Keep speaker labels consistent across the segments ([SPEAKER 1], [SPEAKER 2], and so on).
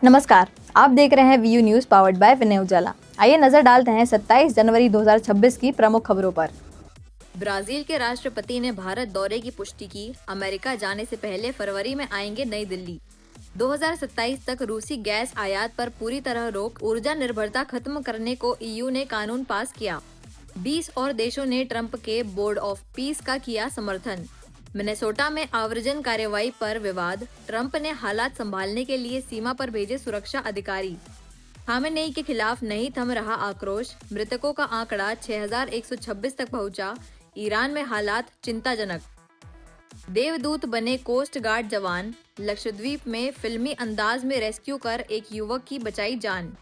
[SPEAKER 1] नमस्कार, आप देख रहे हैं वीयू न्यूज़ पावर्ड बाय विनय उजाला। आइए नजर डालते हैं 27 जनवरी 2026 की प्रमुख खबरों पर। ब्राजील के राष्ट्रपति ने भारत दौरे की पुष्टि की। अमेरिका जाने से पहले फरवरी में आएंगे नई दिल्ली। 2027 तक रूसी गैस आयात पर पूरी तरह रोक। ऊर्जा निर्भरता खत्म करने को ईयू ने कानून पास किया। 20 और देशों ने ट्रंप के बोर्ड ऑफ पीस का किया समर्थन। मिनेसोटा में आव्रजन कार्रवाई पर विवाद। ट्रंप ने हालात संभालने के लिए सीमा पर भेजे सुरक्षा अधिकारी। खामेनेई के खिलाफ नहीं थम रहा आक्रोश। मृतकों का आंकड़ा 6126 तक पहुंचा। ईरान में हालात चिंताजनक। देवदूत बने कोस्ट गार्ड जवान। लक्षद्वीप में फिल्मी अंदाज में रेस्क्यू कर एक युवक की बचाई जान।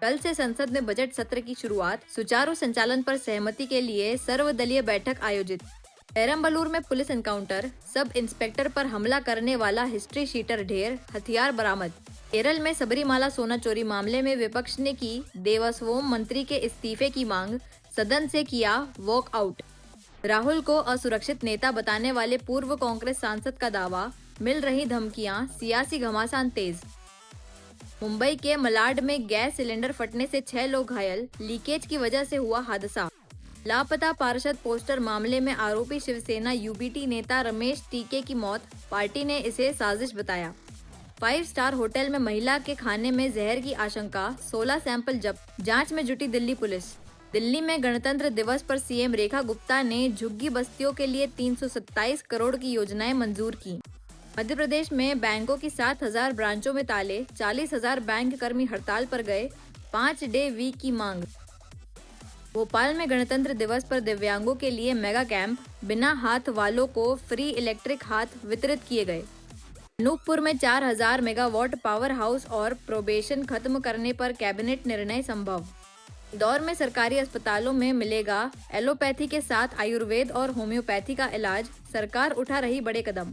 [SPEAKER 1] कल से संसद में बजट सत्र की शुरुआत। सुचारू संचालन पर सहमति के लिए सर्वदलीय बैठक आयोजित। पेरम्बलूर में पुलिस एनकाउंटर। सब इंस्पेक्टर पर हमला करने वाला हिस्ट्री शीटर ढेर। हथियार बरामद। केरल में सबरीमाला सोना चोरी मामले में विपक्ष ने की देवस्वम मंत्री के इस्तीफे की मांग। सदन से किया वॉकआउट। राहुल को असुरक्षित नेता बताने वाले पूर्व कांग्रेस सांसद का दावा। मिल रही धमकियां, सियासी घमासान तेज। मुंबई के मलाड में गैस सिलेंडर फटने से 6 लोग घायल। लीकेज की वजह से हुआ हादसा। लापता पार्षद पोस्टर मामले में आरोपी शिवसेना यूबीटी नेता रमेश टीके की मौत। पार्टी ने इसे साजिश बताया। 5 स्टार होटल में महिला के खाने में जहर की आशंका। 16 सैंपल जब्त। जांच में जुटी दिल्ली पुलिस। दिल्ली में गणतंत्र दिवस पर सीएम रेखा गुप्ता ने झुग्गी बस्तियों के लिए 327 करोड़ की योजनाएं मंजूर की। मध्य प्रदेश में बैंकों की 7000 ब्रांचों में ताले। 40,000 बैंक कर्मी हड़ताल पर गए। 5 डे वीक की मांग। भोपाल में गणतंत्र दिवस पर दिव्यांगों के लिए मेगा कैंप। बिना हाथ वालों को फ्री इलेक्ट्रिक हाथ वितरित किए गए। अनूपपुर में 4000 मेगावाट पावर हाउस और प्रोबेशन खत्म करने पर कैबिनेट निर्णय संभव। इंदौर में सरकारी अस्पतालों में मिलेगा एलोपैथी के साथ आयुर्वेद और होम्योपैथी का इलाज। सरकार उठा रही बड़े कदम।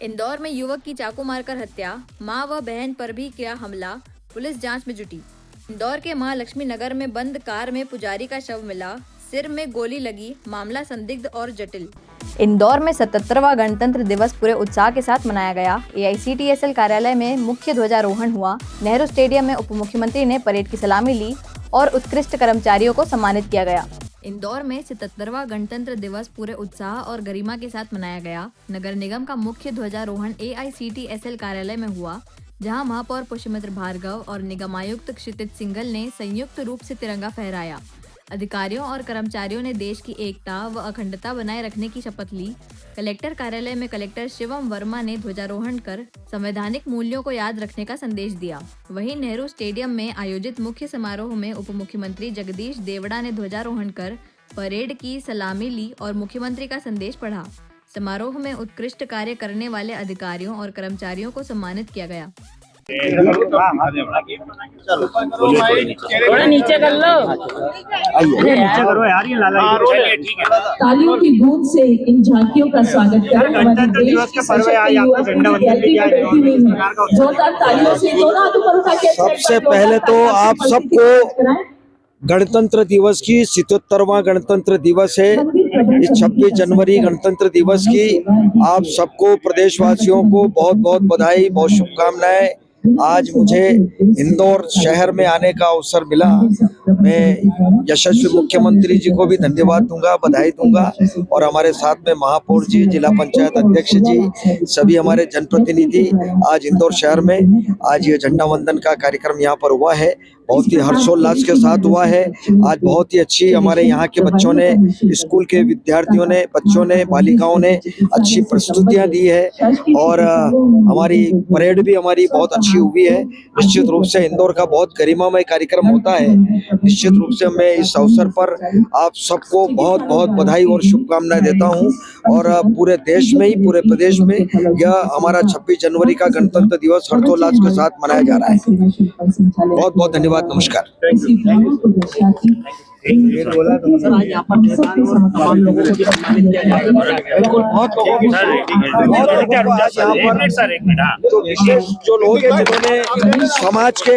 [SPEAKER 1] इंदौर में युवक की चाकू मारकर हत्या। मां व बहन पर भी किया हमला। पुलिस जांच में जुटी। इंदौर के महालक्ष्मी नगर में बंद कार में पुजारी का शव मिला। सिर में गोली लगी। मामला संदिग्ध और जटिल। इंदौर में 77वां गणतंत्र दिवस पूरे उत्साह के साथ मनाया गया। एआईसीटीएसएल कार्यालय में मुख्य ध्वजारोहण हुआ। नेहरू स्टेडियम में उप मुख्यमंत्री ने परेड की सलामी ली और उत्कृष्ट कर्मचारियों को सम्मानित किया गया। इंदौर में 77वां गणतंत्र दिवस पूरे उत्साह और गरिमा के साथ मनाया गया। नगर निगम का मुख्य ध्वजारोहण एआईसीटीएसएल कार्यालय में हुआ, जहां महापौर पुष्यमित्र भार्गव और निगमायुक्त क्षितिज सिंघल ने संयुक्त रूप से तिरंगा फहराया। अधिकारियों और कर्मचारियों ने देश की एकता व अखंडता बनाए रखने की शपथ ली। कलेक्टर कार्यालय में कलेक्टर शिवम वर्मा ने ध्वजारोहण कर संवैधानिक मूल्यों को याद रखने का संदेश दिया। वहीं नेहरू स्टेडियम में आयोजित मुख्य समारोह में उप मुख्यमंत्री जगदीश देवड़ा ने ध्वजारोहण कर परेड की सलामी ली और मुख्यमंत्री का संदेश पढ़ा। समारोह में उत्कृष्ट कार्य करने वाले अधिकारियों और कर्मचारियों को सम्मानित किया गया।
[SPEAKER 2] थोड़ा नीचे कर लो। नीचे करो यार, ये लाला
[SPEAKER 3] तालियों की गूंज से इन झांकियों का स्वागत करें।
[SPEAKER 2] गणतंत्र दिवस के पर्व है, आज आपको झंडा वंदन भी किया है।
[SPEAKER 3] जोरदार तालियों से दोनों हाथों पर उठा के
[SPEAKER 4] सबसे पहले तो आप सबको गणतंत्र दिवस की 77वां गणतंत्र दिवस है। इस 26 जनवरी गणतंत्र दिवस की आप सबको प्रदेशवासियों को बहुत बहुत बधाई, बहुत शुभकामनाएं। आज मुझे इंदौर शहर में आने का अवसर मिला। मैं यशस्वी मुख्यमंत्री जी को भी धन्यवाद दूंगा, बधाई दूंगा, और हमारे साथ में महापौर जी, जिला पंचायत अध्यक्ष जी, सभी हमारे जनप्रतिनिधि आज इंदौर शहर में आज ये झंडा वंदन का कार्यक्रम यहाँ पर हुआ है। बहुत ही हर्षोल्लास के साथ हुआ है। आज बहुत ही अच्छी हमारे यहाँ के बच्चों ने, स्कूल के विद्यार्थियों ने, बच्चों ने, बालिकाओं ने अच्छी प्रस्तुतियां दी है और हमारी परेड भी हमारी बहुत अच्छी हुई है। निश्चित रूप से इंदौर का बहुत गरिमामय कार्यक्रम होता है। निश्चित रूप से मैं इस अवसर पर आप सबको बहुत बहुत बधाई और शुभकामनाएं देता हूं और पूरे देश में ही, पूरे प्रदेश में यह हमारा 26 जनवरी का गणतंत्र दिवस हर्षोल्लास के साथ मनाया जा रहा है। बहुत बहुत धन्यवाद, नमस्कार। जो लोग हैं जिन्होंने समाज के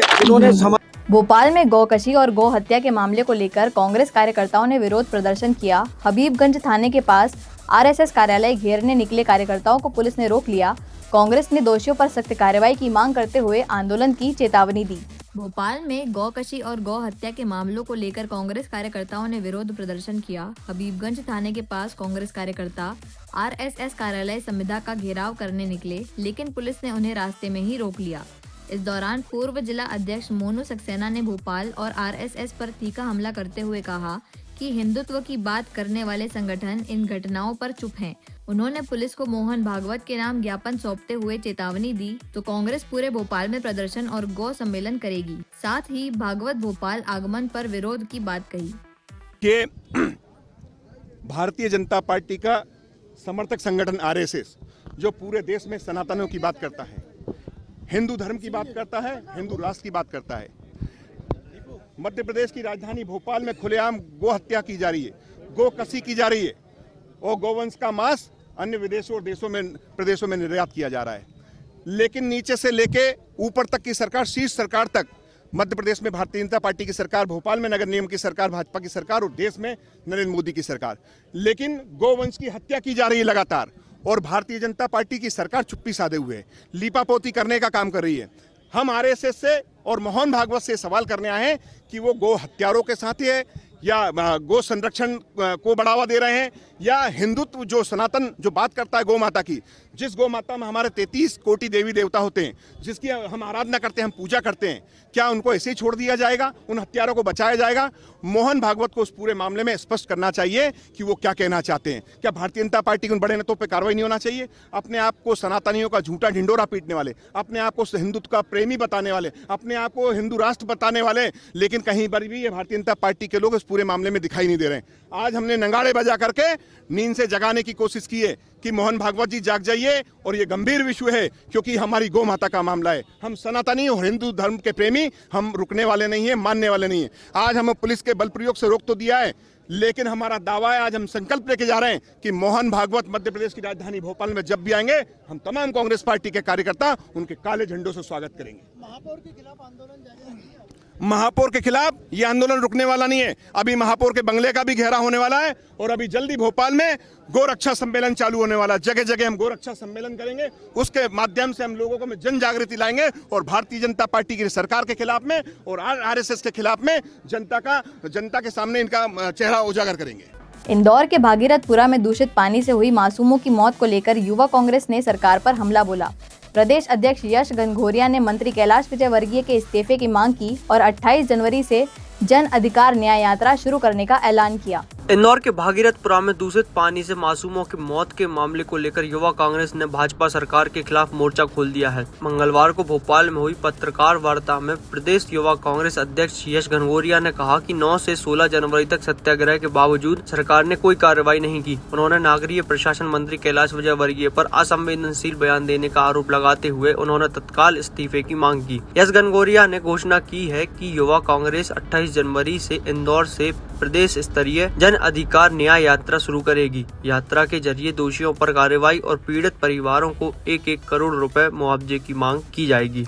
[SPEAKER 1] भोपाल में गौकशी और गौ हत्या के मामले को लेकर कांग्रेस कार्यकर्ताओं ने विरोध प्रदर्शन किया। हबीबगंज थाने के पास आरएसएस कार्यालय घेरने निकले कार्यकर्ताओं को पुलिस ने रोक लिया। कांग्रेस ने दोषियों पर सख्त कार्रवाई की मांग करते हुए आंदोलन की चेतावनी दी। भोपाल में गौकशी और गौ हत्या के मामलों को लेकर कांग्रेस कार्यकर्ताओं ने विरोध प्रदर्शन किया। हबीबगंज थाने के पास कांग्रेस कार्यकर्ता आरएसएस कार्यालय संविदा का घेराव करने निकले, लेकिन पुलिस ने उन्हें रास्ते में ही रोक लिया। इस दौरान पूर्व जिला अध्यक्ष मोनू सक्सेना ने भोपाल और आरएसएस पर तीखा हमला करते हुए कहा कि हिंदुत्व की बात करने वाले संगठन इन घटनाओं पर चुप हैं। उन्होंने पुलिस को मोहन भागवत के नाम ज्ञापन सौंपते हुए चेतावनी दी तो कांग्रेस पूरे भोपाल में प्रदर्शन और गौ सम्मेलन करेगी। साथ ही भागवत भोपाल आगमन पर विरोध की बात कही
[SPEAKER 5] कि भारतीय जनता पार्टी का समर्थक संगठन आरएसएस जो पूरे देश में सनातनों की बात करता है, हिंदू धर्म की बात करता है, हिंदू राष्ट्र की बात करता है, मध्य प्रदेश की राजधानी भोपाल में खुलेआम गो हत्या की जा रही है, गो कसी की जा रही है और गोवंश का मांस अन्य विदेशों और प्रदेशों में निर्यात किया जा रहा है। लेकिन नीचे से लेके ऊपर तक की सरकार, शीर्ष सरकार तक, मध्य प्रदेश में भारतीय जनता पार्टी की सरकार, भोपाल में नगर निगम की सरकार, भाजपा की सरकार और देश में नरेंद्र मोदी की सरकार, लेकिन गोवंश की हत्या की जा रही है लगातार और भारतीय जनता पार्टी की सरकार चुप्पी साधे हुए है, लीपापोती करने का काम कर रही है। हम आरएसएस से और मोहन भागवत से सवाल करने आए हैं कि वो गो हत्यारों के साथ है या गो संरक्षण को बढ़ावा दे रहे हैं या हिंदुत्व जो सनातन जो बात करता है गौ माता की, जिस गौ माता में हमारे 33 कोटि देवी देवता होते हैं, जिसकी हम आराधना करते हैं, हम पूजा करते हैं, क्या उनको ऐसे ही छोड़ दिया जाएगा? उन हत्यारों को बचाया जाएगा? मोहन भागवत को उस पूरे मामले में स्पष्ट करना चाहिए कि वो क्या कहना चाहते हैं। क्या भारतीय जनता पार्टी के उन बड़े नेताओं पर कार्रवाई नहीं होना चाहिए? अपने आप को सनातनियों का झूठा ढिंडोरा पीटने वाले, अपने आप को हिंदुत्व का प्रेमी बताने वाले, अपने आप को हिंदू राष्ट्र बताने वाले, लेकिन कहीं पर भी ये भारतीय जनता पार्टी के लोग इस पूरे मामले में दिखाई नहीं दे रहे हैं। आज हमने नंगाड़े बजा करके नींद से जगाने की कोशिश की है कि मोहन भागवत जी जाग जाइए और ये गंभीर विषय है क्योंकि हमारी गौ माता का मामला है। हम सनातनी और हिंदू धर्म के प्रेमी, हम रुकने वाले नहीं है, मानने वाले नहीं है। आज हमें पुलिस के बल प्रयोग से रोक तो दिया है, लेकिन हमारा दावा है, आज हम संकल्प लेके जा रहे हैं कि मोहन भागवत मध्य प्रदेश की राजधानी भोपाल में जब भी आएंगे, हम तमाम कांग्रेस पार्टी के कार्यकर्ता उनके काले झंडों से स्वागत करेंगे।
[SPEAKER 2] महापौर के खिलाफ आंदोलन जारी है।
[SPEAKER 5] महापौर के खिलाफ ये आंदोलन रुकने वाला नहीं है। अभी महापौर के बंगले का भी घेरा होने वाला है और अभी जल्दी भोपाल में गोरक्षा सम्मेलन चालू होने वाला है। जगह जगह हम गोरक्षा सम्मेलन करेंगे, उसके माध्यम से हम लोगों को में जन जागृति लाएंगे और भारतीय जनता पार्टी की सरकार के खिलाफ में और आरएसएस के खिलाफ में जनता के सामने इनका चेहरा उजागर करेंगे।
[SPEAKER 1] इंदौर के भागीरथपुरा में दूषित पानी से हुई मासूमों की मौत को लेकर युवा कांग्रेस ने सरकार पर हमला बोला। प्रदेश अध्यक्ष यश घनघोरिया ने मंत्री कैलाश विजयवर्गीय के इस्तीफे की मांग की और 28 जनवरी से जन अधिकार न्याय यात्रा शुरू करने का ऐलान किया।
[SPEAKER 6] इंदौर के भागीरथपुरा में दूषित पानी से मासूमों की मौत के मामले को लेकर युवा कांग्रेस ने भाजपा सरकार के खिलाफ मोर्चा खोल दिया है। मंगलवार को भोपाल में हुई पत्रकार वार्ता में प्रदेश युवा कांग्रेस अध्यक्ष यश घनघोरिया ने कहा कि 9 से 16 जनवरी तक सत्याग्रह के बावजूद सरकार ने कोई कार्रवाई नहीं की। उन्होंने नगरीय प्रशासन मंत्री कैलाश विजयवर्गीय पर असंवेदनशील बयान देने का आरोप लगाते हुए उन्होंने तत्काल इस्तीफे की मांग की। यश घनघोरिया ने घोषणा की है कि युवा कांग्रेस 28 जनवरी से इंदौर से प्रदेश स्तरीय जन अधिकार न्याय यात्रा शुरू करेगी। यात्रा के जरिए दोषियों पर कार्रवाई और पीड़ित परिवारों को 1-1 करोड़ रुपए मुआवजे की मांग की जाएगी।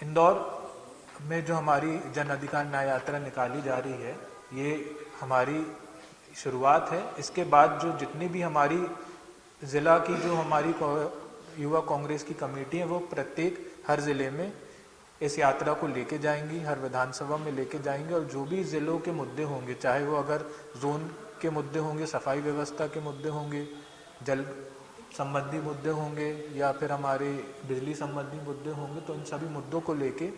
[SPEAKER 7] इंदौर में जो हमारी जन अधिकार न्याय यात्रा निकाली जा रही है, ये हमारी शुरुआत है। इसके बाद जो जितनी भी हमारी जिला की जो हमारी युवा कांग्रेस की कमेटी है, वो प्रत्येक हर जिले में इस यात्रा को लेके जाएंगी, हर विधानसभा में लेके जाएंगे और जो भी जिलों के मुद्दे होंगे, चाहे वो अगर जोन के मुद्दे होंगे, सफाई व्यवस्था के मुद्दे होंगे, जल संबंधी मुद्दे होंगे या फिर हमारे बिजली संबंधी मुद्दे होंगे, तो इन सभी मुद्दों को लेके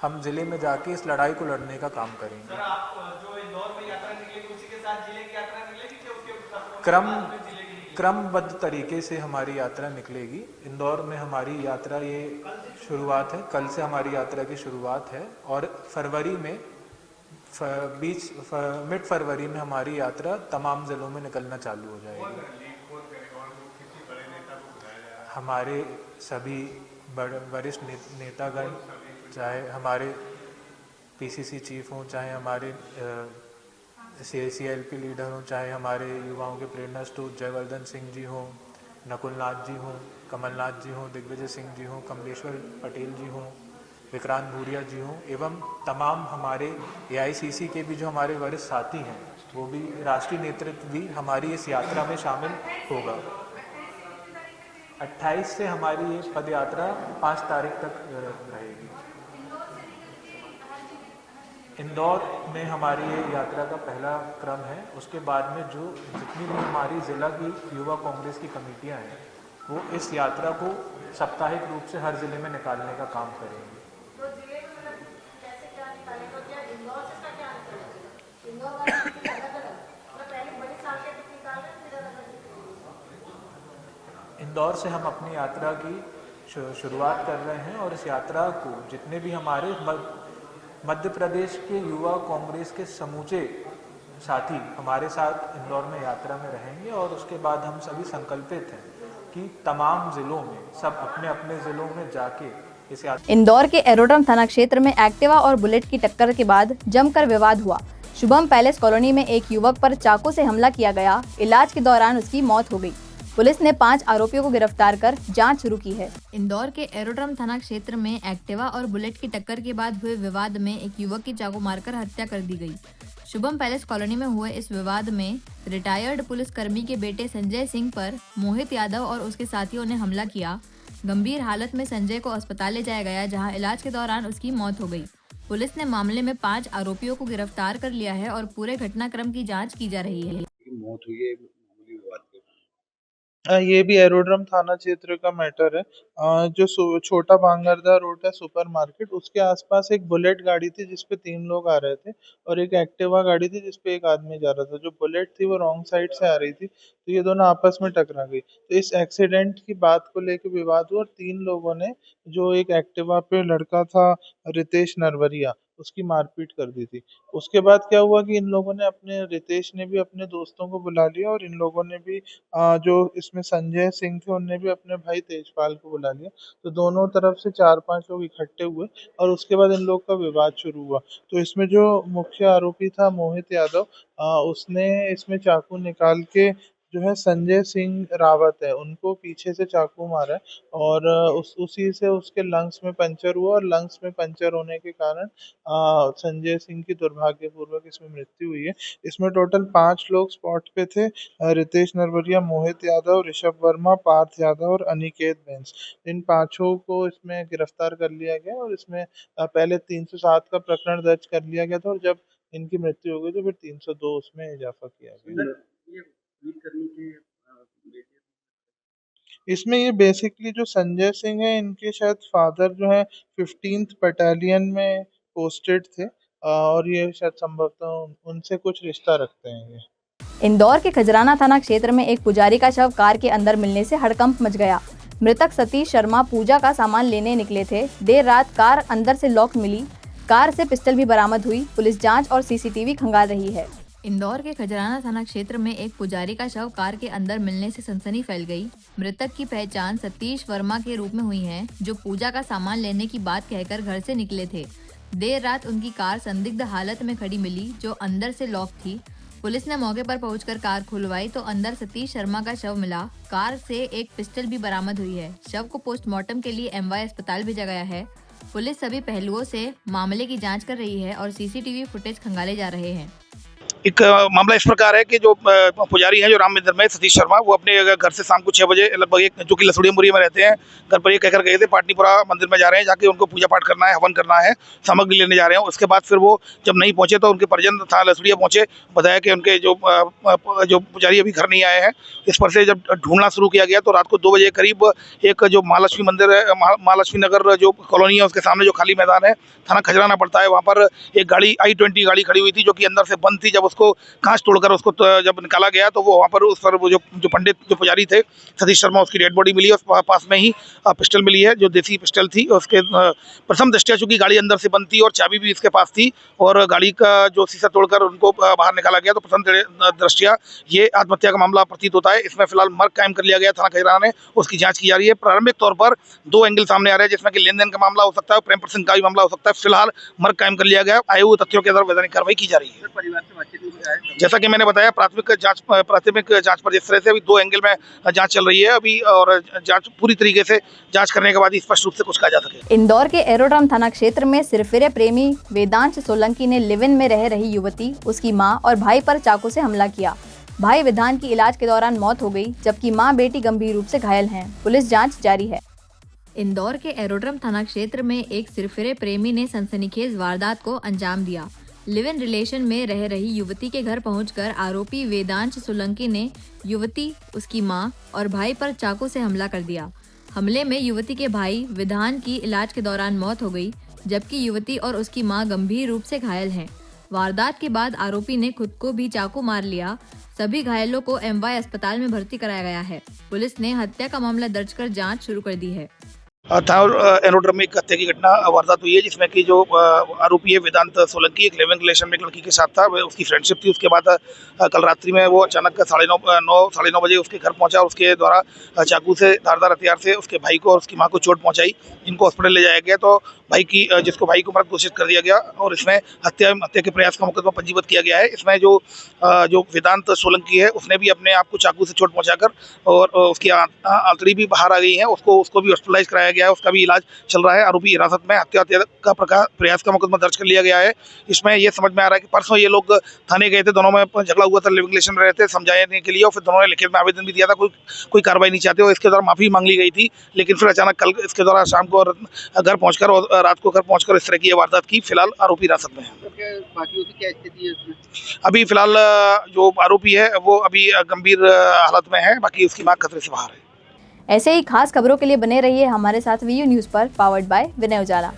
[SPEAKER 7] हम जिले में जाके इस लड़ाई को लड़ने का काम करेंगे।
[SPEAKER 2] सर, आप जो इंदौर में यात्रा निकलेगी उसी के साथ जिले की यात्रा निकलेगी कि उसके
[SPEAKER 7] क्रमबद्ध तरीके से हमारी यात्रा निकलेगी। इंदौर में हमारी यात्रा ये शुरुआत है, कल से हमारी यात्रा की शुरुआत है और फरवरी में मिड फरवरी में हमारी यात्रा तमाम जिलों में निकलना चालू हो जाएगी। हमारे सभी वरिष्ठ नेतागण, चाहे हमारे पीसीसी चीफ हों, चाहे हमारे CLP लीडर हों, चाहे हमारे युवाओं के प्रेरणा स्रोत जयवर्धन सिंह जी हों, नकुलनाथ जी हों, कमलनाथ जी हों, दिग्विजय सिंह जी हों, कमलेश्वर पटेल जी हों, विक्रांत भूरिया जी हों एवं तमाम हमारे AICC के भी जो हमारे वरिष्ठ साथी हैं, वो भी राष्ट्रीय नेतृत्व भी हमारी इस यात्रा में शामिल होगा। 28 से हमारी ये पद यात्रा 5 तारीख तक रहेगी। इंदौर में हमारी ये यात्रा का पहला क्रम है। उसके बाद में जो जितनी भी हमारी ज़िला की युवा कांग्रेस की कमेटियां हैं वो इस यात्रा को साप्ताहिक रूप से हर ज़िले में निकालने का काम करेंगे। इंदौर से हम अपनी यात्रा की शुरुआत कर रहे हैं और इस यात्रा को जितने भी हमारे मध्य प्रदेश के युवा कांग्रेस के समूचे साथी हमारे साथ इंदौर में यात्रा में रहेंगे और उसके बाद हम सभी संकल्पित हैं कि तमाम जिलों में सब अपने अपने जिलों में जाके इस यात्रा।
[SPEAKER 1] इंदौर के एरोड्रम थाना क्षेत्र में एक्टिवा और बुलेट की टक्कर के बाद जमकर विवाद हुआ। शुभम पैलेस कॉलोनी में एक युवक पर चाकू से हमला किया गया। इलाज के दौरान उसकी मौत हो गई। पुलिस ने 5 आरोपियों को गिरफ्तार कर जांच शुरू की है। इंदौर के एरोड्रम थाना क्षेत्र में एक्टिवा और बुलेट की टक्कर के बाद हुए विवाद में एक युवक की चाकू मारकर हत्या कर दी गई। शुभम पैलेस कॉलोनी में हुए इस विवाद में रिटायर्ड पुलिसकर्मी के बेटे संजय सिंह पर मोहित यादव और उसके साथियों ने हमला किया। गंभीर हालत में संजय को अस्पताल ले जाया गया, जहां इलाज के दौरान उसकी मौत हो गई। पुलिस ने मामले में 5 आरोपियों को गिरफ्तार कर लिया है और पूरे घटनाक्रम की जांच की जा रही है।
[SPEAKER 8] मौत हुई है मामूली विवाद के।
[SPEAKER 9] ये भी एरोड्रम थाना क्षेत्र का मैटर है। जो छोटा बांगरदा रोड है सुपर मार्केट, उसके आसपास एक बुलेट गाड़ी थी जिसपे 3 लोग आ रहे थे और एक एक्टिवा गाड़ी थी जिसपे एक आदमी जा रहा था। जो बुलेट थी वो रॉन्ग साइड से आ रही थी, तो ये दोनों आपस में टकरा गई। तो इस एक्सीडेंट की बात को लेकर विवाद हुआ और 3 लोगों ने, जो एक एक्टिवा पे लड़का था रितेश नरवरिया, उसकी मारपीट कर दी थी। उसके बाद क्या हुआ कि इन लोगों ने रितेश ने भी अपने दोस्तों को बुला लिया और इन लोगों ने भी जो इसमें संजय सिंह थे उनने भी अपने भाई तेजपाल को बुला लिया। तो दोनों तरफ से 4-5 लोग इकट्ठे हुए और उसके बाद इन लोग का विवाद शुरू हुआ। तो इसमें जो मुख्य आरोपी था मोहित यादव, उसने इसमें चाकू निकाल के जो है संजय सिंह रावत है उनको पीछे से चाकू मारा है और उसी से उसके लंग्स में पंचर हुआ और लंग्स में पंचर होने के कारण संजय सिंह की दुर्भाग्यपूर्वक इसमें मृत्यु हुई है। इसमें टोटल 5 लोग स्पॉट पे थे। रितेश नरवरिया, मोहित यादव, ऋषभ वर्मा, पार्थ यादव और अनिकेत बैंस। इन 5 को इसमें गिरफ्तार कर लिया गया और इसमें पहले 307 का प्रकरण दर्ज कर लिया गया था और जब इनकी मृत्यु हो गई तो फिर 302 उसमें इजाफा किया गया। इसमें ये बेसिकली जो संजय सिंह है इनके शायद फादर जो है 15th बटालियन में पोस्टेड थे और ये शायद संभवतः उनसे कुछ रिश्ता रखते हैं ये।
[SPEAKER 1] इंदौर के खजराना थाना क्षेत्र में एक पुजारी का शव कार के अंदर मिलने से हड़कंप मच गया। मृतक सतीश शर्मा पूजा का सामान लेने निकले थे। देर रात कार अंदर से लॉक मिली। कार से पिस्टल भी बरामद हुई। पुलिस जांच और सीसीटीवी खंगाल रही है। इंदौर के खजराना थाना क्षेत्र में एक पुजारी का शव कार के अंदर मिलने से सनसनी फैल गई। मृतक की पहचान सतीश वर्मा के रूप में हुई है, जो पूजा का सामान लेने की बात कहकर घर से निकले थे। देर रात उनकी कार संदिग्ध हालत में खड़ी मिली, जो अंदर से लॉक थी। पुलिस ने मौके पर पहुंचकर कार खुलवाई तो अंदर सतीश शर्मा का शव मिला। कार से एक पिस्टल भी बरामद हुई है। शव को पोस्टमार्टम के लिए MY अस्पताल भेजा गया है। पुलिस सभी पहलुओं से मामले की जांच कर रही है और सीसीटीवी फुटेज खंगाले जा रहे हैं।
[SPEAKER 8] एक मामला इस प्रकार है कि जो पुजारी हैं, जो राम मंदिर में सतीश शर्मा, वो अपने घर से शाम को 6 बजे लगभग, जो कि लसुड़िया मुरी में रहते हैं, घर पर ये कहकर गए थे पाटनीपुरा मंदिर में जा रहे हैं, जाके उनको पूजा पाठ करना है, हवन करना है, सामग्री लेने जा रहे हैं। उसके बाद फिर वो जब नहीं पहुंचे तो उनके परिजन था लसुड़िया पहुंचे, बताया कि उनके जो पुजारी अभी घर नहीं आए हैं। इस पर से जब ढूंढना शुरू किया गया तो रात को 2 बजे करीब एक जो महालक्ष्मी मंदिर है, महालक्ष्मी नगर जो कॉलोनी है, उसके सामने जो खाली मैदान है, थाना खजराना पड़ता है, वहाँ पर एक गाड़ी I-20 गाड़ी खड़ी हुई थी, जो कि अंदर से बंद थी। जब उसको कांच तोड़कर उसको जब निकाला गया तो वो वहाँ पर उस पर वो जो पंडित जो पुजारी थे सतीश शर्मा, उसकी डेड बॉडी मिली। और पास में ही पिस्टल मिली है, जो देसी पिस्टल थी। उसके प्रथम दृष्टया चूंकि गाड़ी अंदर से बंद थी और चाबी भी इसके पास थी और गाड़ी का जो शीशा तोड़कर उनको बाहर निकाला गया, तो प्रथम दृष्टया ये आत्महत्या का मामला प्रतीत होता है। इसमें फिलहाल मर्ग कायम कर लिया गया थाना खजराना ने, उसकी जाँच की जा रही है। प्रारंभिक तौर पर 2 एंगल सामने आ रहे हैं, जिसमें कि लेन देन का मामला हो सकता है, प्रेम प्रसंग का भी मामला हो सकता है। फिलहाल मर्ग कायम कर लिया गया। आए हुए तथ्यों के आधार पर वैधानिक कार्रवाई की जा रही है। परिवार से बातचीत जैसा कि मैंने बताया, प्राथमिक जांच पर जिस तरह से अभी 2 एंगल में जांच चल रही है अभी, और जांच पूरी तरीके से जांच करने के बाद ही स्पष्ट रूप से कुछ कहा जा सके।
[SPEAKER 1] इंदौर के एरोड्रम थाना क्षेत्र में सिरफिरे प्रेमी वेदांश सोलंकी ने लिव इन में रह रही युवती, उसकी मां और भाई पर चाकू से हमला किया। भाई विधान की इलाज के दौरान मौत हो गई, जबकि मां बेटी गंभीर रूप से घायल हैं। पुलिस जांच जारी है। इंदौर के एरोड्रम थाना क्षेत्र में एक सिरफिरे प्रेमी ने सनसनीखेज वारदात को अंजाम दिया। लिव इन रिलेशन में रह रही युवती के घर पहुंचकर आरोपी वेदांश सोलंकी ने युवती, उसकी मां और भाई पर चाकू से हमला कर दिया। हमले में युवती के भाई विधान की इलाज के दौरान मौत हो गई, जबकि युवती और उसकी मां गंभीर रूप से घायल हैं। वारदात के बाद आरोपी ने खुद को भी चाकू मार लिया। सभी घायलों को एमवाई अस्पताल में भर्ती कराया गया है। पुलिस ने हत्या का मामला दर्ज कर जांच शुरू कर दी है।
[SPEAKER 8] एरोड्रम में एक हत्या की घटना वारदात हुई है, जिसमें कि जो आरोपी है वेदांत सोलंकी एक लिविंग रिलेशन में एक लड़की के साथ था। उसकी फ्रेंडशिप थी। उसके बाद कल रात्रि में वो अचानक 9:30 बजे उसके घर पहुंचा और उसके द्वारा चाकू से धारदार हथियार से उसके भाई को और उसकी मां को चोट पहुंचाई। इनको हॉस्पिटल ले जाया गया तो भाई को मृत घोषित कर दिया गया और इसमें हत्या के प्रयास का मुकदमा पंजीबद्ध किया गया है। इसमें जो वेदांत सोलंकी है उसने भी अपने आप को चाकू से चोट पहुंचाकर और उसकी आंतड़ी भी बाहर आ गई है। उसको भी हॉस्पिटलाइज कराया गया है। उसका भी इलाज चल रहा है। आरोपी हिरासत में हत्या का प्रयास का मुकदमा दर्ज कर लिया गया है। इसमें यह समझ में आ रहा है कि परसों ये लोग थाने गए थे, दोनों में झगड़ा हुआ था, लिविंग रिलेशन में रहे थे, समझाने के लिए, और फिर दोनों ने लिखित में आवेदन भी दिया था। कोई कार्रवाई नहीं चाहते और इसके द्वारा माफी मांग ली गई थी। लेकिन फिर अचानक कल इसके द्वारा शाम को घर पहुंचकर और रात को घर पहुंचकर इस तरह की वारदात की। फिलहाल आरोपी हिरासत में है।
[SPEAKER 2] बाकी उसकी क्या स्थिति है उसमें?
[SPEAKER 8] अभी फिलहाल जो आरोपी है वो अभी गंभीर हालत में है। बाकी उसकी मां खतरे से बाहर है।
[SPEAKER 1] ऐसे ही खास खबरों के लिए बने रहिए हमारे साथ वीयू न्यूज़ पर, पावर्ड बाय विनय उजाला।